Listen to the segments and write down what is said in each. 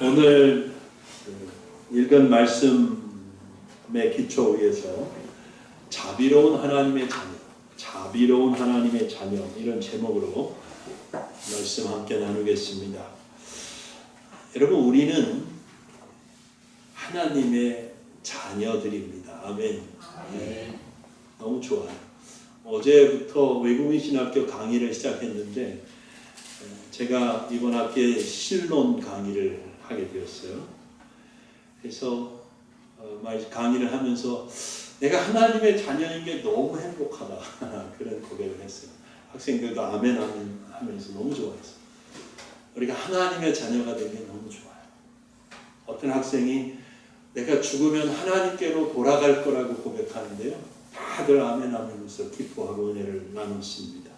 오늘 읽은 말씀의 기초 위에서 자비로운 하나님의 자녀, 자비로운 하나님의 자녀 이런 제목으로 말씀 함께 나누겠습니다. 여러분, 우리는 하나님의 자녀들입니다. 아멘. 네. 너무 좋아요. 어제부터 외국인 신학교 강의를 시작했는데 제가 이번 학기에 신론 강의를 하게 되었어요. 그래서 강의를 하면서 내가 하나님의 자녀인 게 너무 행복하다 그런 고백을 했어요. 학생들도 아멘 하면서 너무 좋아했어요. 우리가 하나님의 자녀가 되는 게 너무 좋아요. 어떤 학생이 내가 죽으면 하나님께로 돌아갈 거라고 고백하는데요, 다들 아멘 하면서 기뻐하고 은혜를 나눴습니다.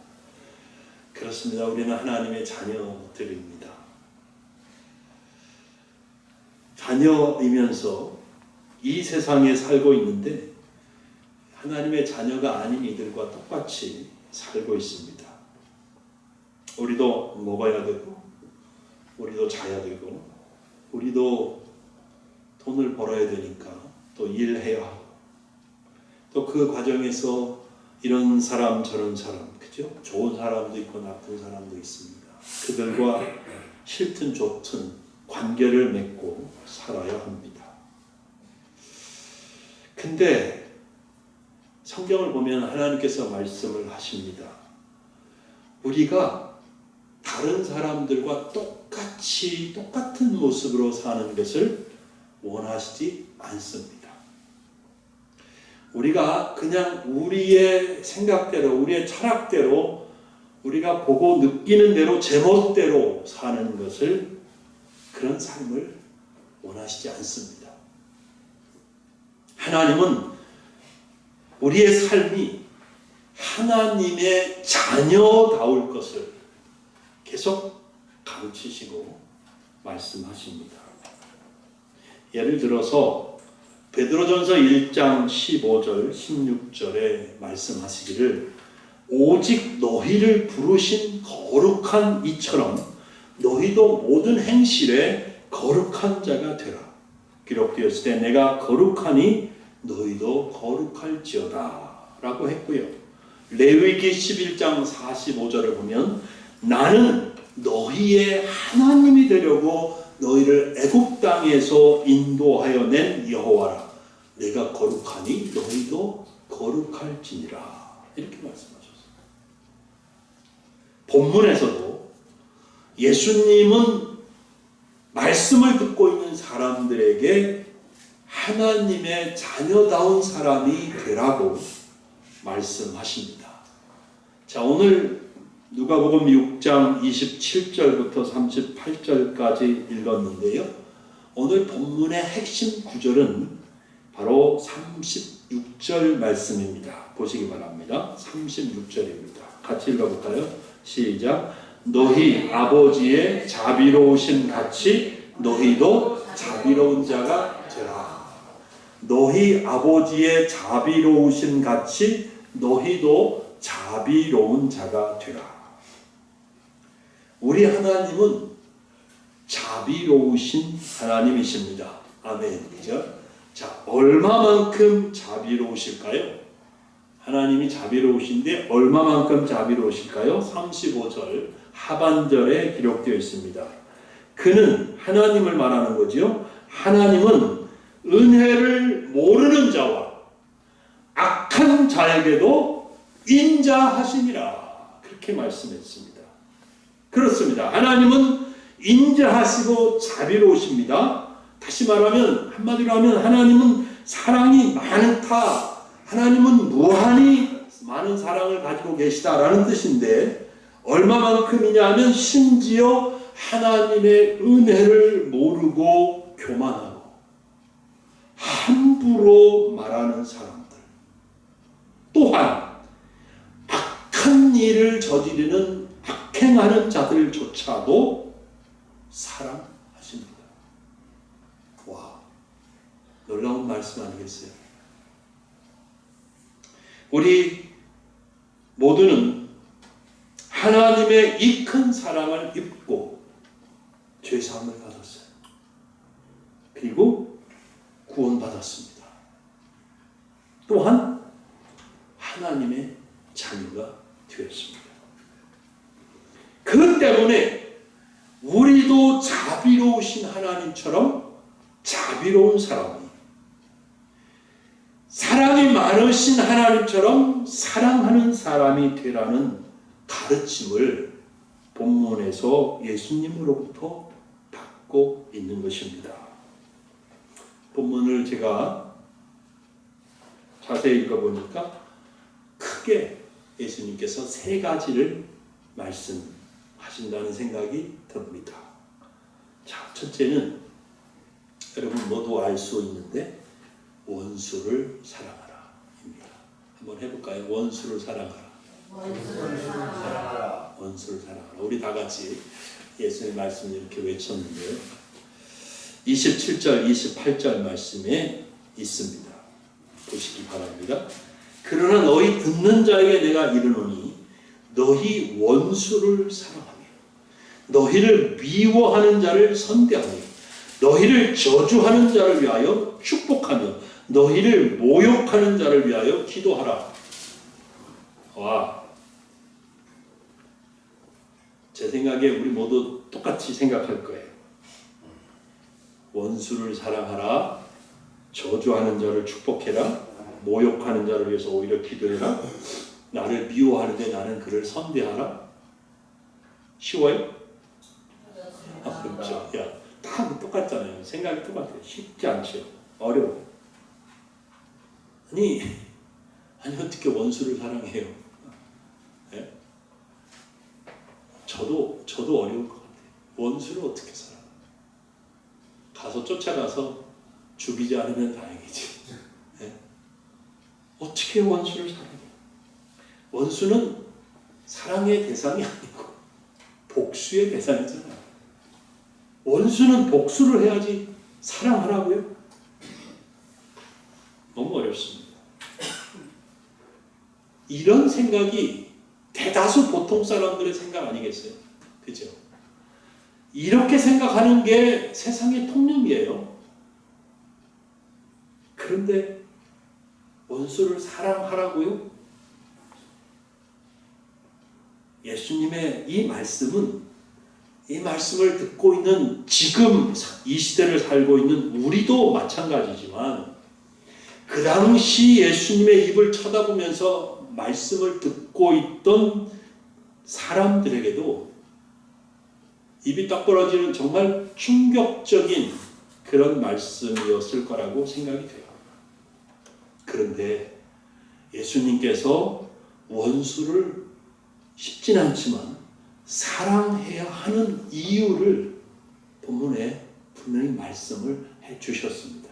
그렇습니다. 우리는 하나님의 자녀들입니다. 자녀이면서 이 세상에 살고 있는데 하나님의 자녀가 아닌 이들과 똑같이 살고 있습니다. 우리도 먹어야 되고, 우리도 자야 되고, 우리도 돈을 벌어야 되니까 또 일해야 하고, 또 그 과정에서 이런 사람 저런 사람, 그죠? 좋은 사람도 있고 나쁜 사람도 있습니다. 그들과 싫든 좋든 관계를 맺고 살아야 합니다. 근데 성경을 보면 하나님께서 말씀을 하십니다. 우리가 다른 사람들과 똑같은 모습으로 사는 것을 원하시지 않습니다. 우리가 그냥 우리의 생각대로, 우리의 철학대로, 우리가 보고 느끼는 대로 제멋대로 사는 것을, 그런 삶을 원하시지 않습니다. 하나님은 우리의 삶이 하나님의 자녀다울 것을 계속 가르치시고 말씀하십니다. 예를 들어서 베드로전서 1장 15절 16절에 말씀하시기를 오직 너희를 부르신 거룩한 이처럼 너희도 모든 행실에 거룩한 자가 되라. 기록되었을 때 내가 거룩하니 너희도 거룩할지어다 라고 했고요. 레위기 11장 45절을 보면 나는 너희의 하나님이 되려고 너희를 애굽 땅에서 인도하여 낸 여호와라. 내가 거룩하니 너희도 거룩할지니라. 이렇게 말씀하셨어요. 본문에서도 예수님은 말씀을 듣고 있는 사람들에게 하나님의 자녀다운 사람이 되라고 말씀하십니다. 자, 오늘 누가복음 6장 27절부터 38절까지 읽었는데요. 오늘 본문의 핵심 구절은 바로 36절 말씀입니다. 보시기 바랍니다. 36절입니다. 같이 읽어볼까요? 시작. 너희 아버지의 자비로우신 같이 너희도 자비로운 자가 되라. 너희 아버지의 자비로우신 같이 너희도 자비로운 자가 되라. 우리 하나님은 자비로우신 하나님이십니다. 아멘. 그죠? 자, 얼마만큼 자비로우실까요? 하나님이 자비로우신데 얼마만큼 자비로우실까요? 35절 하반절에 기록되어 있습니다. 그는, 하나님을 말하는 거지요. 하나님은 은혜를 모르는 자와 악한 자에게도 인자하시니라. 그렇게 말씀했습니다. 그렇습니다. 하나님은 인자하시고 자비로우십니다. 다시 말하면, 한마디로 하면 하나님은 사랑이 많다, 하나님은 무한히 많은 사랑을 가지고 계시다라는 뜻인데, 얼마만큼이냐 하면 심지어 하나님의 은혜를 모르고 교만하고 함부로 말하는 사람들, 또한 악한 일을 저지르는 악행하는 자들조차도 사랑하십니다. 와, 놀라운 말씀 아니겠어요? 우리 모두는 하나님의 이 큰 사랑을 입고 죄사함을 받았어요. 그리고 구원받았습니다. 또한 하나님의 자녀가 되었습니다. 그 때문에 우리도 자비로우신 하나님처럼 자비로운 사람이, 사랑이 많으신 하나님처럼 사랑하는 사람이 되라는 가르침을 본문에서 예수님으로부터 받고 있는 것입니다. 본문을 제가 자세히 읽어보니까 크게 예수님께서 세 가지를 말씀하신다는 생각이 듭니다. 자, 첫째는 여러분 모두 알 수 있는데 원수를 사랑하라 입니다. 한번 해볼까요? 원수를 사랑하라. 원수를 사랑하라. 원수를 사랑하라. 우리 다 같이 예수의 말씀을 이렇게 외쳤는데요. 27절, 28절 말씀에 있습니다. 보시기 바랍니다. 그러나 너희 듣는 자에게 내가 이르노니 너희 원수를 사랑하며 너희를 미워하는 자를 선대하며 너희를 저주하는 자를 위하여 축복하며 너희를 모욕하는 자를 위하여 기도하라. 와, 제 생각에 우리 모두 똑같이 생각할 거예요. 원수를 사랑하라, 저주하는 자를 축복해라, 모욕하는 자를 위해서 오히려 기도해라, 나를 미워하는데 나는 그를 선대하라. 쉬워요? 그렇죠. 야, 다 똑같잖아요. 생각이 똑같아요. 쉽지 않죠. 어려워. 아니 어떻게 원수를 사랑해요? 네? 저도 어려울 것 같아요. 원수를 어떻게 사랑해? 가서 쫓아가서 죽이지 않으면 다행이지. 네? 어떻게 원수를 사랑해? 원수는 사랑의 대상이 아니고 복수의 대상이잖아요. 원수는 복수를 해야지 사랑하라고요? 너무 어렵습니다. 이런 생각이 대다수 보통 사람들의 생각 아니겠어요? 그죠? 이렇게 생각하는 게 세상의 통념이에요. 그런데 원수를 사랑하라고요? 예수님의 이 말씀은, 이 말씀을 듣고 있는 지금 이 시대를 살고 있는 우리도 마찬가지지만 그 당시 예수님의 입을 쳐다보면서 말씀을 듣고 있던 사람들에게도 입이 딱 벌어지는 정말 충격적인 그런 말씀이었을 거라고 생각이 돼요. 그런데 예수님께서 원수를 쉽진 않지만 사랑해야 하는 이유를 본문에 분명히 말씀을 해 주셨습니다.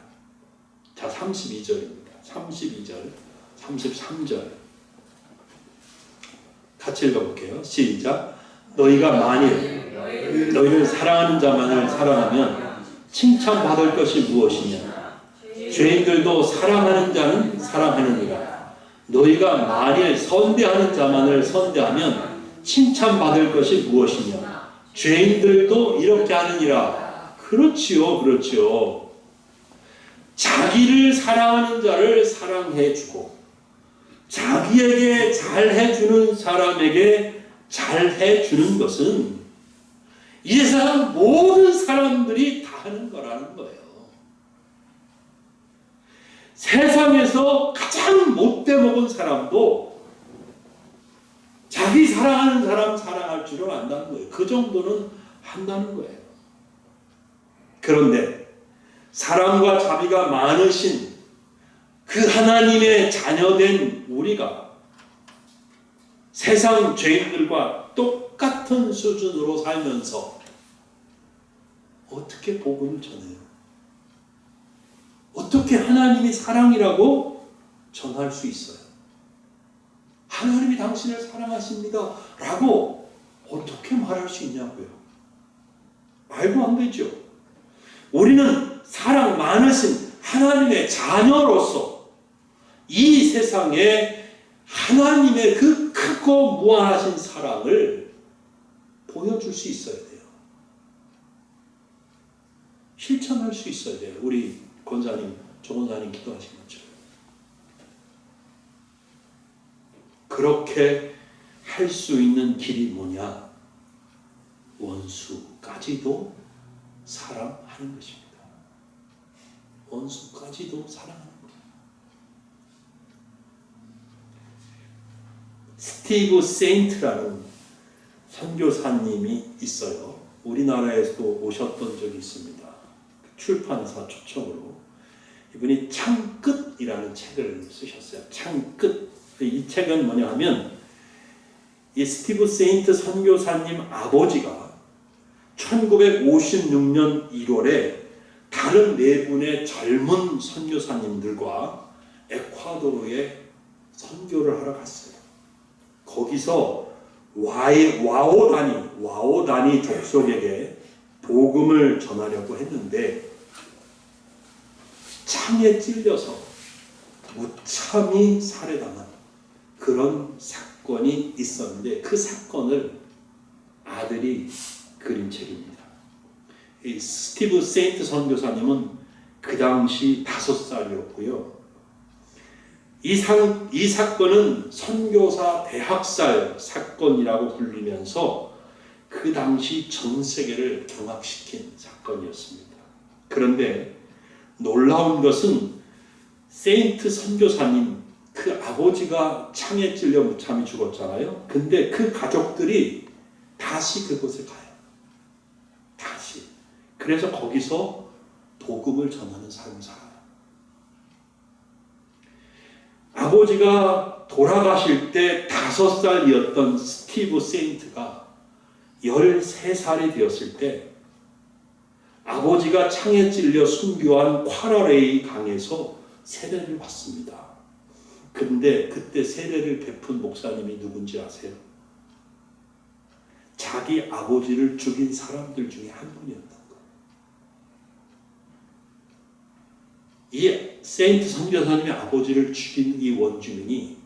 자, 32절입니다. 32절, 33절 같이 읽어볼게요. 시작. 너희가 만일 너희를 사랑하는 자만을 사랑하면 칭찬받을 것이 무엇이냐? 죄인들도 사랑하는 자는 사랑하느니라. 너희가 만일 선대하는 자만을 선대하면 칭찬받을 것이 무엇이냐? 죄인들도 이렇게 하느니라. 그렇지요. 자기를 사랑하는 자를 사랑해주고 자기에게 잘해주는 사람에게 잘해주는 것은 이 세상 모든 사람들이 다 하는 거라는 거예요. 세상에서 가장 못돼먹은 사람도 자기 사랑하는 사람 사랑할 줄을 안다는 거예요. 그 정도는 한다는 거예요. 그런데 사랑과 자비가 많으신 그 하나님의 자녀된 우리가 세상 죄인들과 똑같은 수준으로 살면서 어떻게 복음을 전해요? 어떻게 하나님이 사랑이라고 전할 수 있어요? 하나님이 당신을 사랑하십니다 라고 어떻게 말할 수 있냐고요? 말도 안 되죠. 우리는 사랑 많으신 하나님의 자녀로서 이 세상에 하나님의 그 크고 무한하신 사랑을 보여줄 수 있어야 돼요. 실천할 수 있어야 돼요. 우리 권사님, 조권사님 기도하신 것처럼. 그렇게 할 수 있는 길이 뭐냐? 원수까지도 사랑하는 것입니다. 원수까지도 사랑하는 것. 스티브 세인트라는 선교사님이 있어요. 우리나라에서도 오셨던 적이 있습니다. 출판사 초청으로. 이분이 창끝이라는 책을 쓰셨어요. 창끝. 이 책은 뭐냐 하면 이 스티브 세인트 선교사님 아버지가 1956년 1월에 다른 네 분의 젊은 선교사님들과 에콰도르에 선교를 하러 갔어요. 거기서 와오다니 족속에게 복음을 전하려고 했는데 창에 찔려서 무참히 살해당한 그런 사건이 있었는데 그 사건을 아들이 그린 책입니다. 이 스티브 세인트 선교사님은 그 당시 5살이었고요. 이 사건은 선교사 대학살 사건이라고 불리면서 그 당시 전 세계를 경악시킨 사건이었습니다. 그런데 놀라운 것은 세인트 선교사님 그 아버지가 창에 찔려 무참히 죽었잖아요. 근데 그 가족들이 다시 그곳에 가요. 다시. 그래서 거기서 복음을 전하는 삶을 살아요. 아버지가 돌아가실 때 5살이었던 스티브 세인트가 13살이 되었을 때 아버지가 창에 찔려 순교한 콰라레이 강에서 세례를 받습니다. 근데 그때 세례를 베푼 목사님이 누군지 아세요? 자기 아버지를 죽인 사람들 중에 한 분이었던 거예요. 이 세인트 선교사님의 아버지를 죽인 이 원주민이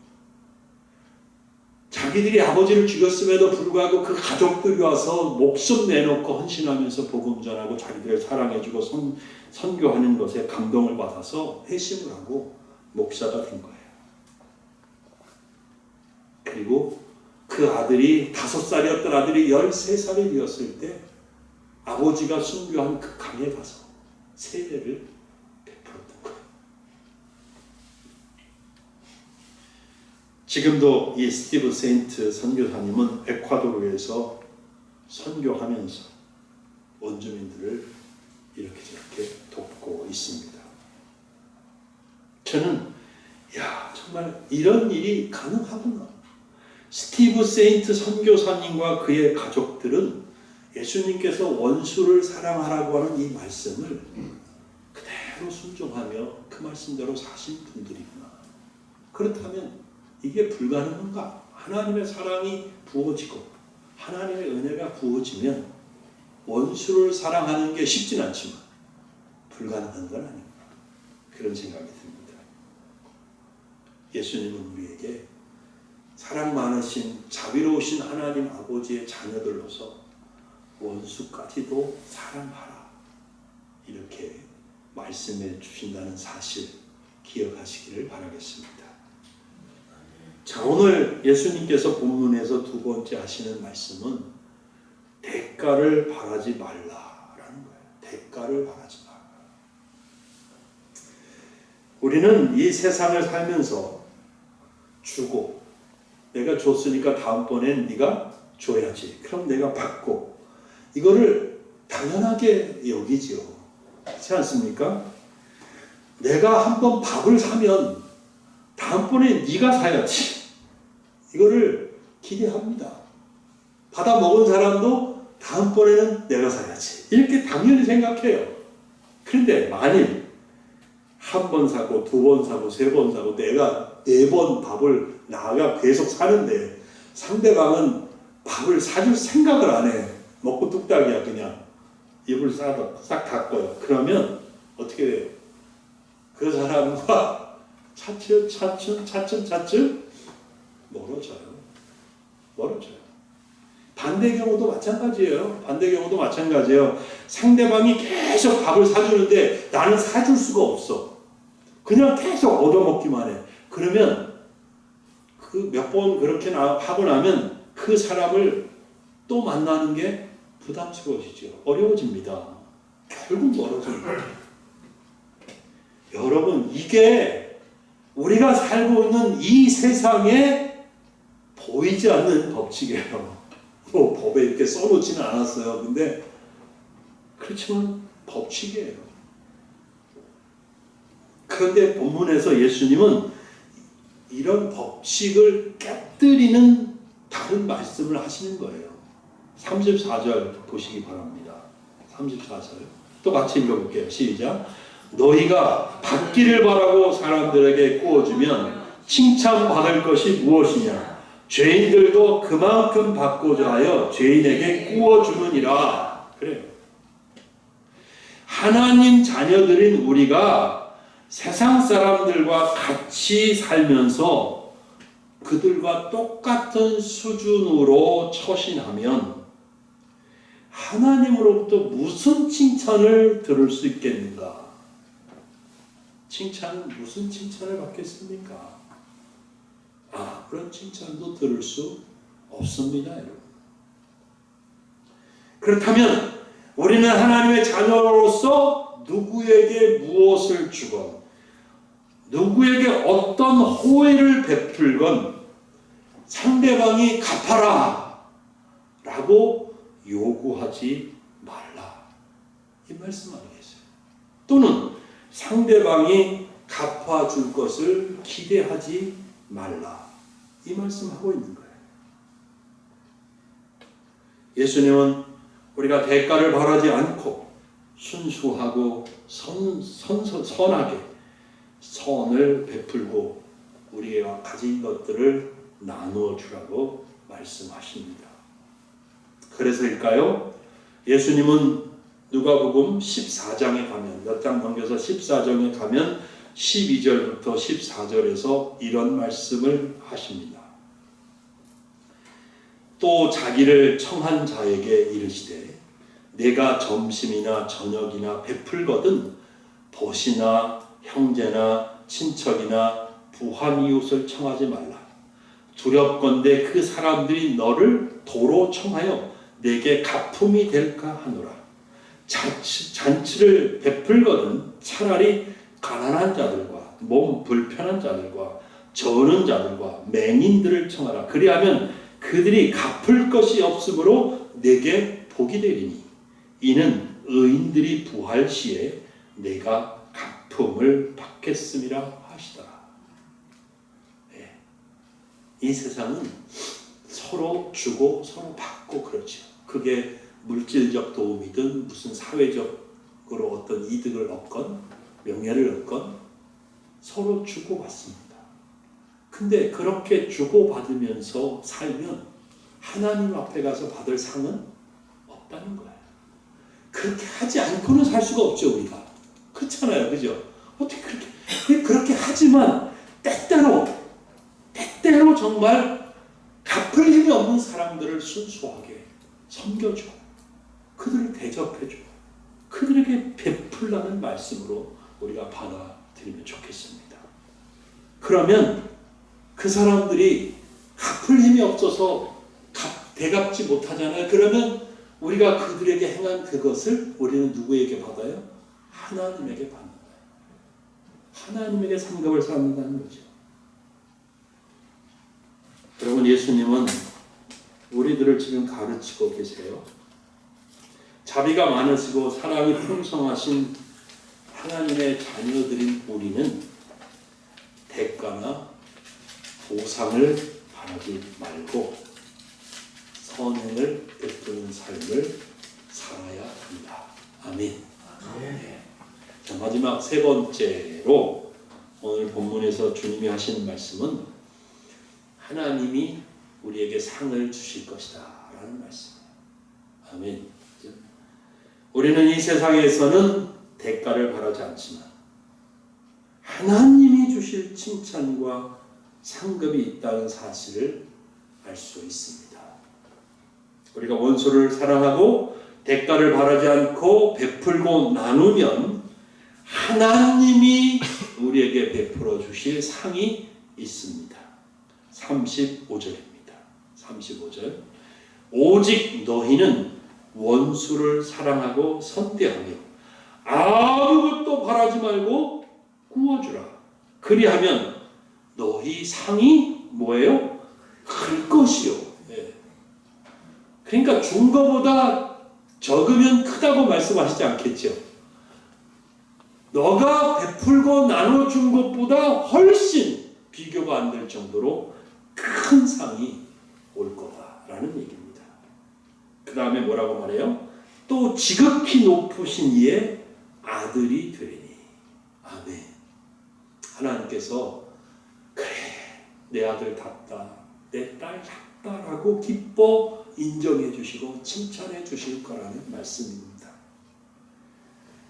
자기들이 아버지를 죽였음에도 불구하고 그 가족들이 와서 목숨 내놓고 헌신하면서 복음 전하고 자기들을 사랑해주고 선교하는 것에 감동을 받아서 회심을 하고 목사가 된 거예요. 그리고 그 아들이 5살이었던 아들이 13살이 되었을 때 아버지가 순교한 그 강에 가서 세례를 베풀었던 거예요. 지금도 이 스티브 세인트 선교사님은 에콰도르에서 선교하면서 원주민들을 이렇게 저렇게 돕고 있습니다. 저는 정말 이런 일이 가능하구나. 스티브 세인트 선교사님과 그의 가족들은 예수님께서 원수를 사랑하라고 하는 이 말씀을 그대로 순종하며 그 말씀대로 사신 분들이구나. 그렇다면 이게 불가능한가? 하나님의 사랑이 부어지고 하나님의 은혜가 부어지면 원수를 사랑하는 게 쉽진 않지만 불가능한 건 아닌가. 그런 생각이 듭니다. 예수님은 우리에게 사랑 많으신 자비로우신 하나님 아버지의 자녀들로서 원수까지도 사랑하라 이렇게 말씀해 주신다는 사실 기억하시기를 바라겠습니다. 자, 오늘 예수님께서 본문에서 두 번째 하시는 말씀은 대가를 바라지 말라라는 거예요. 대가를 바라지 말라. 우리는 이 세상을 살면서 주고 내가 줬으니까 다음번엔 네가 줘야지. 그럼 내가 받고 이거를 당연하게 여기지요. 그렇지 않습니까? 내가 한번 밥을 사면 다음번에 네가 사야지. 이거를 기대합니다. 받아 먹은 사람도 다음번에는 내가 사야지. 이렇게 당연히 생각해요. 그런데 만일 한 번 사고 두 번 사고 세 번 사고 내가 4번 밥을 나가 계속 사는데 상대방은 밥을 사줄 생각을 안 해. 먹고 뚝딱이야. 그냥 입을 싹 닫고요. 그러면 어떻게 돼요? 그 사람과 차츰 멀어져요. 반대 경우도 마찬가지예요. 상대방이 계속 밥을 사주는데 나는 사줄 수가 없어. 그냥 계속 얻어먹기만 해. 그러면 그 몇 번 그렇게 하고 나면 그 사람을 또 만나는 게 부담스러워지죠. 어려워집니다. 결국 멀어집니다. 여러분, 이게 우리가 살고 있는 이 세상에 보이지 않는 법칙이에요. 뭐 법에 이렇게 써놓지는 않았어요. 근데 그렇지만 법칙이에요. 그런데 본문에서 예수님은 이런 법칙을 깨뜨리는 다른 말씀을 하시는 거예요. 34절 보시기 바랍니다. 34절 또 같이 읽어볼게요. 시작. 너희가 받기를 바라고 사람들에게 구워주면 칭찬받을 것이 무엇이냐? 죄인들도 그만큼 받고자 하여 죄인에게 구워주느니라. 그래요. 하나님 자녀들인 우리가 세상 사람들과 같이 살면서 그들과 똑같은 수준으로 처신하면 하나님으로부터 무슨 칭찬을 들을 수 있겠는가? 칭찬은 무슨 칭찬을 받겠습니까? 그런 칭찬도 들을 수 없습니다, 여러분. 그렇다면 우리는 하나님의 자녀로서 누구에게 무엇을 주건, 누구에게 어떤 호의를 베풀건 상대방이 갚아라 라고 요구하지 말라. 이 말씀 아니겠어요? 또는 상대방이 갚아줄 것을 기대하지 말라. 이 말씀하고 있는 거예요. 예수님은 우리가 대가를 바라지 않고 순수하고 선하게 선을 베풀고 우리가 가진 것들을 나누어 주라고 말씀하십니다. 그래서일까요? 예수님은 누가복음 14장에 가면, 몇 장 넘겨서 14장에 가면 12절부터 14절에서 이런 말씀을 하십니다. 또 자기를 청한 자에게 이르시되 내가 점심이나 저녁이나 베풀거든 벗이나 형제나 친척이나 부한 이웃을 청하지 말라. 두렵건대 그 사람들이 너를 도로 청하여 내게 갚음이 될까 하노라. 잔치를 베풀거든 차라리 가난한 자들과 몸 불편한 자들과 저는 자들과 맹인들을 청하라. 그리하면 그들이 갚을 것이 없으므로 내게 복이 되리니 이는 의인들이 부할 시에 내가 갚음을 받겠음이라 하시더라. 네. 이 세상은 서로 주고 서로 받고 그렇죠. 그게 물질적 도움이든 무슨 사회적으로 어떤 이득을 얻건 명예를 얻건 서로 주고받습니다. 근데 그렇게 주고받으면서 살면 하나님 앞에 가서 받을 상은 없다는 거예요. 그렇게 하지 않고는 살 수가 없죠, 우리가. 그렇잖아요, 그죠? 어떻게 그렇게 하지만 때때로 정말 갚을 힘이 없는 사람들을 순수하게 섬겨줘. 그들을 대접해줘. 그들에게 베풀라는 말씀으로 우리가 받아들이면 좋겠습니다. 그러면 그 사람들이 갚을 힘이 없어서 대갚지 못하잖아요. 그러면 우리가 그들에게 행한 그것을 우리는 누구에게 받아요? 하나님에게 받는 거예요. 하나님에게 상급을 쌓는다는 거죠. 여러분, 예수님은 우리들을 지금 가르치고 계세요. 자비가 많으시고 사랑이 풍성하신 하나님의 자녀들인 우리는 대가나 보상을 바라지 말고 선행을 베푸는 삶을 살아야 합니다. 아멘. 네. 자, 마지막 세 번째로 오늘 본문에서 주님이 하시는 말씀은 하나님이 우리에게 상을 주실 것이다 라는 말씀이에요. 아멘. 우리는 이 세상에서는 대가를 바라지 않지만 하나님이 주실 칭찬과 상급이 있다는 사실을 알 수 있습니다. 우리가 원수를 사랑하고 대가를 바라지 않고 베풀고 나누면 하나님이 우리에게 베풀어 주실 상이 있습니다. 35절입니다. 35절. 오직 너희는 원수를 사랑하고 선대하며 아무것도 바라지 말고 구워주라. 그리하면 너희 상이 뭐예요? 클 것이요. 예. 그러니까 준 거보다 적으면 크다고 말씀하시지 않겠죠. 너가 베풀고 나눠준 것보다 훨씬 비교가 안 될 정도로 큰 상이 올 거다라는 얘기입니다. 그 다음에 뭐라고 말해요? 또 지극히 높으신 이의 아들이 되리니. 아멘. 하나님께서 그래 내 아들 답다, 내 딸 답다라고 기뻐 인정해 주시고 칭찬해 주실 거라는 말씀입니다.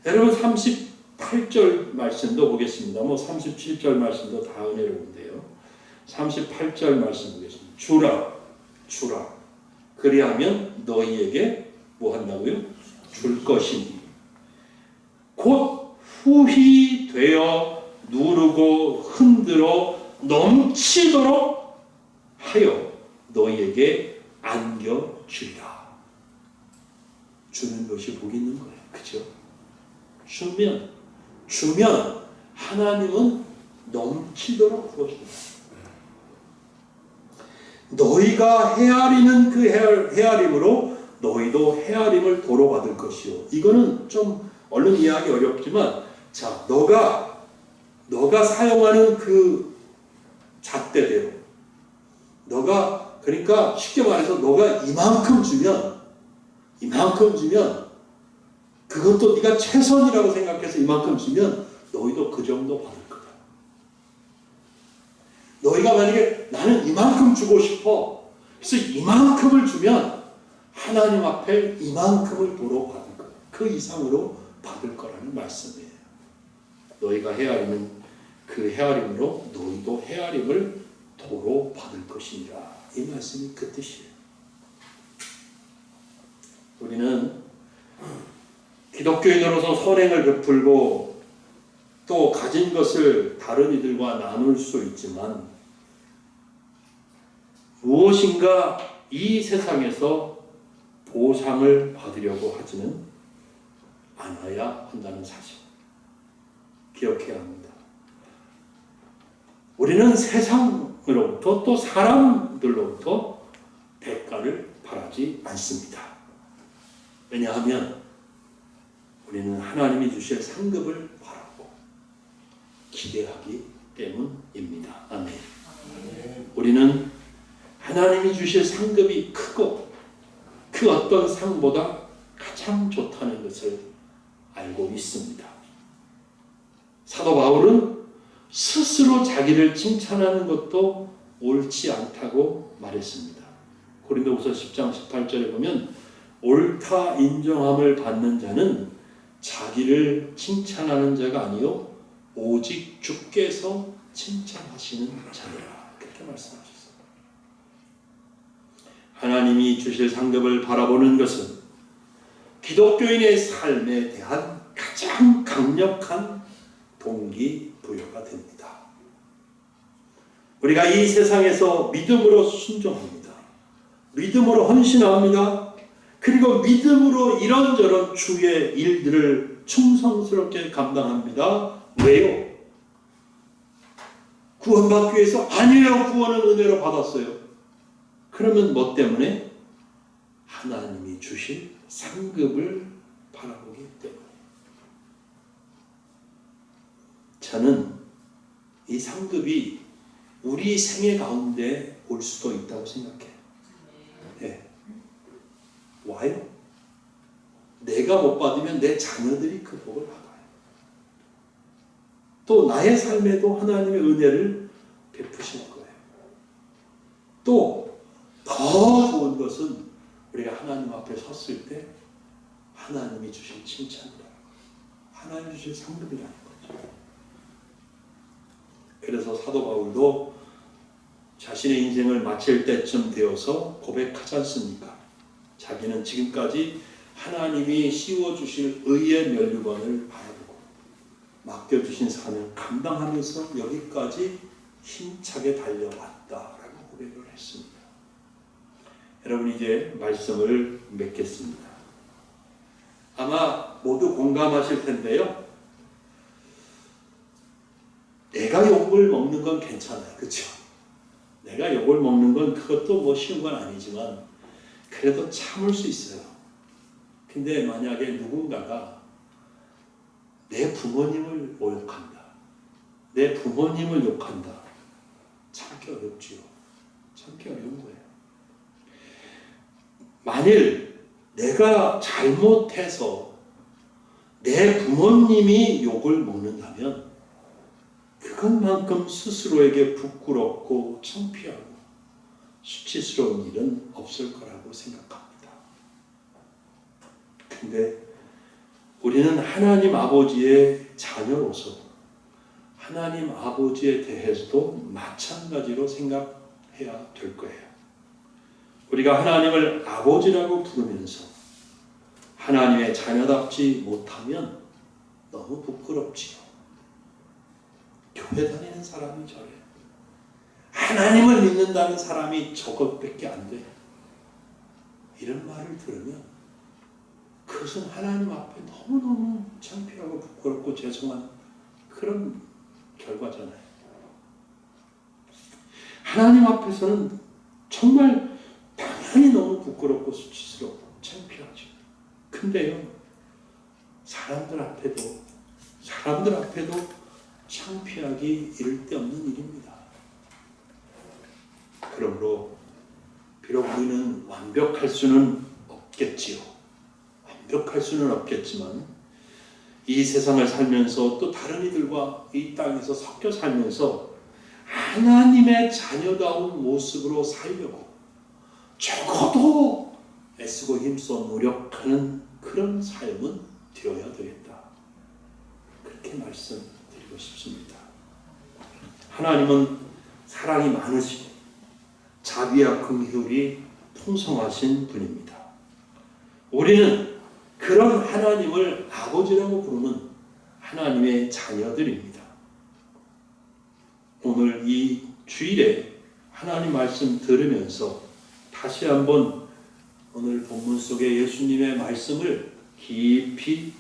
여러분 38절 말씀도 보겠습니다. 37절 말씀도 다 은혜로운데요. 38절 말씀 보겠습니다. 주라. 그리하면 너희에게 뭐 한다고요? 줄 것이니. 곧 후히 되어 누르고 흔들어 넘치도록 하여 너희에게 안겨주리라. 주는 것이 복 있는 거예요. 그죠? 주면 하나님은 넘치도록 부어줍니다. 너희가 헤아리는 그 헤아림으로 너희도 헤아림을 도로 받을 것이요. 이거는 좀 얼른 이해하기 어렵지만, 자, 너가 사용하는 그 잣대대로, 그러니까 쉽게 말해서 너가 이만큼 주면 그것도 네가 최선이라고 생각해서 이만큼 주면 너희도 그 정도 받을 거다. 너희가 만약에 나는 이만큼 주고 싶어, 그래서 이만큼을 주면 하나님 앞에 이만큼을 도로 받을 거야. 그 이상으로 받을 거라는 말씀이에요. 너희가 헤아리는 그 헤아림으로 너희도 헤아림을 도로 받을 것이니라. 이 말씀이 그 뜻이에요. 우리는 기독교인으로서 선행을 베풀고 또 가진 것을 다른 이들과 나눌 수 있지만 무엇인가 이 세상에서 보상을 받으려고 하지는 않아야 한다는 사실 기억해야 합니다. 우리는 세상으로부터 또 사람들로부터 대가를 바라지 않습니다. 왜냐하면 우리는 하나님이 주실 상급을 바라고 기대하기 때문입니다. 아멘. 우리는 하나님이 주실 상급이 크고 그 어떤 상보다 가장 좋다는 것을 알고 있습니다. 사도 바울은 스스로 자기를 칭찬하는 것도 옳지 않다고 말했습니다. 고린도후서 10장 18절에 보면 옳다 인정함을 받는 자는 자기를 칭찬하는 자가 아니요 오직 주께서 칭찬하시는 자니라. 그렇게 말씀하셨습니다. 하나님이 주실 상급을 바라보는 것은 기독교인의 삶에 대한 가장 강력한 동기부여가 됩니다. 우리가 이 세상에서 믿음으로 순종합니다. 믿음으로 헌신합니다. 그리고 믿음으로 이런저런 주의 일들을 충성스럽게 감당합니다. 왜요? 구원받기 위해서? 아니에요. 구원은 은혜로 받았어요. 그러면 뭐 때문에? 하나님이 주실 상급을 바라보기 때문에. 저는 이 상급이 우리 생애 가운데 올 수도 있다고 생각해요. 네. 와요. 내가 못 받으면 내 자녀들이 그 복을 받아요. 또 나의 삶에도 하나님의 은혜를 베푸실 거예요. 또 더 좋은 것은 우리가 하나님 앞에 섰을 때 하나님이 주실 칭찬이라는 거예요. 하나님이 주실 상급이라는 거죠. 그래서 사도 바울도 자신의 인생을 마칠 때쯤 되어서 고백하지 않습니까? 자기는 지금까지 하나님이 씌워주실 의의 면류관을 바라보고 맡겨주신 사명 감당하면서 여기까지 힘차게 달려왔다라고 고백을 했습니다. 여러분, 이제 말씀을 맺겠습니다. 아마 모두 공감하실 텐데요. 내가 욕을 먹는 건 괜찮아요. 그렇죠? 내가 욕을 먹는 건 그것도 뭐 쉬운 건 아니지만 그래도 참을 수 있어요. 근데 만약에 누군가가 내 부모님을 모욕한다, 내 부모님을 욕한다, 참기 어렵지요. 참기 어려운 거예요. 만일 내가 잘못해서 내 부모님이 욕을 먹는다면 그것만큼 스스로에게 부끄럽고 창피하고 수치스러운 일은 없을 거라고 생각합니다. 근데 우리는 하나님 아버지의 자녀로서 하나님 아버지에 대해서도 마찬가지로 생각해야 될 거예요. 우리가 하나님을 아버지라고 부르면서 하나님의 자녀답지 못하면 너무 부끄럽지요. 교회 다니는 사람이 저래. 하나님을 믿는다는 사람이 저것밖에 안 돼. 이런 말을 들으면 그것은 하나님 앞에 너무너무 창피하고 부끄럽고 죄송한 그런 결과잖아요. 하나님 앞에서는 정말 당연히 너무 부끄럽고 수치스럽고 창피하죠. 근데요, 사람들 앞에도 창피하기 이를 데 없는 일입니다. 그러므로 비록 우리는 완벽할 수는 없겠지요. 완벽할 수는 없겠지만 이 세상을 살면서 또 다른 이들과 이 땅에서 섞여 살면서 하나님의 자녀다운 모습으로 살려고 적어도 애쓰고 힘써 노력하는 그런 삶은 되어야 되겠다. 그렇게 말씀드리고 싶습니다. 하나님은 사랑이 많으시고 자비와 긍휼이 풍성하신 분입니다. 우리는 그런 하나님을 아버지라고 부르는 하나님의 자녀들입니다. 오늘 이 주일에 하나님 말씀 들으면서 다시 한번 오늘 본문 속에 예수님의 말씀을 깊이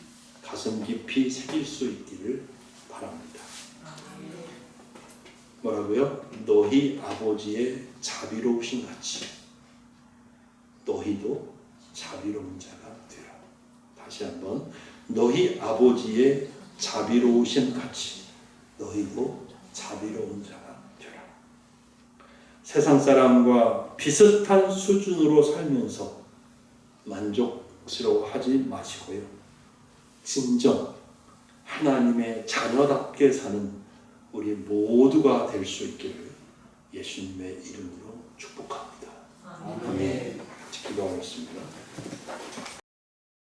가슴 깊이 새길 수 있기를 바랍니다. 뭐라고요? 너희 아버지의 자비로우신 같이 너희도 자비로운 자가 되라. 다시 한번 너희 아버지의 자비로우신 같이 너희도 자비로운 자가 되라. 세상 사람과 비슷한 수준으로 살면서 만족스러워하지 마시고요. 진정 하나님의 자녀답게 사는 우리 모두가 될 수 있기를 예수님의 이름으로 축복합니다. 아멘. 같이 기도하겠습니다.